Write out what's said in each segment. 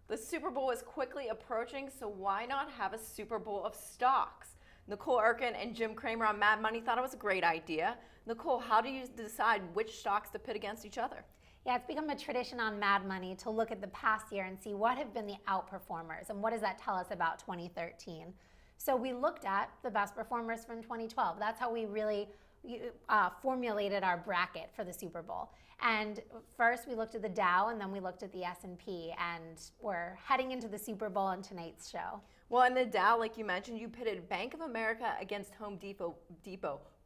The Super Bowl is quickly approaching, so why not have a Super Bowl of stocks? Nicole Erkin and Jim Cramer on Mad Money thought it was a great idea. Nicole, how do you decide which stocks to pit against each other? Yeah, it's become a tradition on Mad Money to look at the past year and see what have been the outperformers and what does that tell us about 2013. So we looked at the best performers from 2012. That's how we really formulated our bracket for the Super Bowl. And first we looked at the Dow and then we looked at the S&P, and we're heading into the Super Bowl in tonight's show. Well, in the Dow, like you mentioned, you pitted Bank of America against Home Depot.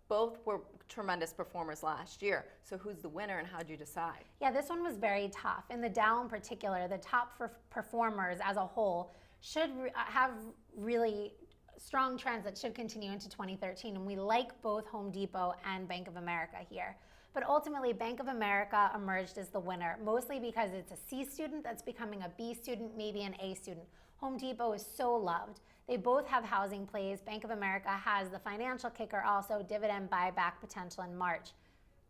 Both were tremendous performers last year. So who's the winner and how'd you decide? Yeah, this one was very tough. In the Dow in particular, the top performers as a whole should have really strong trends that should continue into 2013, and we like both Home Depot and Bank of America here. But ultimately, Bank of America emerged as the winner, mostly because it's a C student that's becoming a B student, maybe an A student. Home Depot is so loved. They both have housing plays. Bank of America has the financial kicker, also dividend buyback potential in March.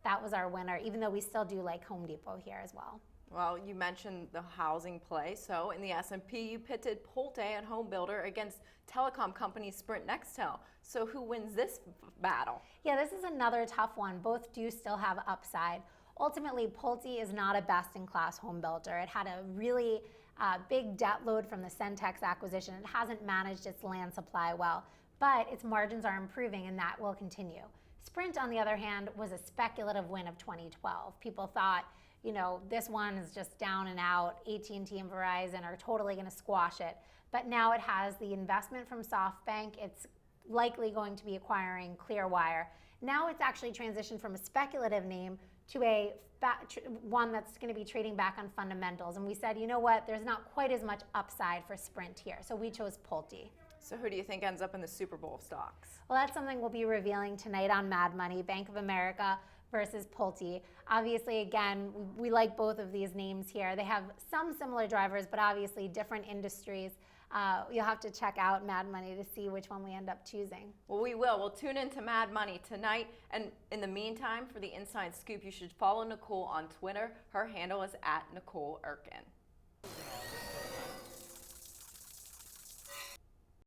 That was our winner, even though we still do like Home Depot here as well. Well, you mentioned the housing play. So in the S&P, you pitted Pulte and Home Builder against telecom company Sprint Nextel. So who wins this battle? Yeah, this is another tough one. Both do still have upside. Ultimately, Pulte is not a best-in-class home builder. It had a really big debt load from the Centex acquisition. It hasn't managed its land supply well, but its margins are improving, and that will continue. Sprint, on the other hand, was a speculative win of 2012. People thought, you know, this one is just down and out. AT&T and Verizon are totally going to squash it. But now it has the investment from SoftBank. It's likely going to be acquiring Clearwire. Now it's actually transitioned from a speculative name to one that's going to be trading back on fundamentals. And we said, you know what, there's not quite as much upside for Sprint here. So we chose Pulte. So who do you think ends up in the Super Bowl of stocks? Well, that's something we'll be revealing tonight on Mad Money, Bank of America versus Pulte. Obviously, again, we like both of these names here. They have some similar drivers, but obviously different industries. You'll have to check out Mad Money to see which one we end up choosing. Well, we will. We'll tune into Mad Money tonight. And in the meantime, for the Inside Scoop, you should follow Nicole on Twitter. Her handle is @Nicole Erkin.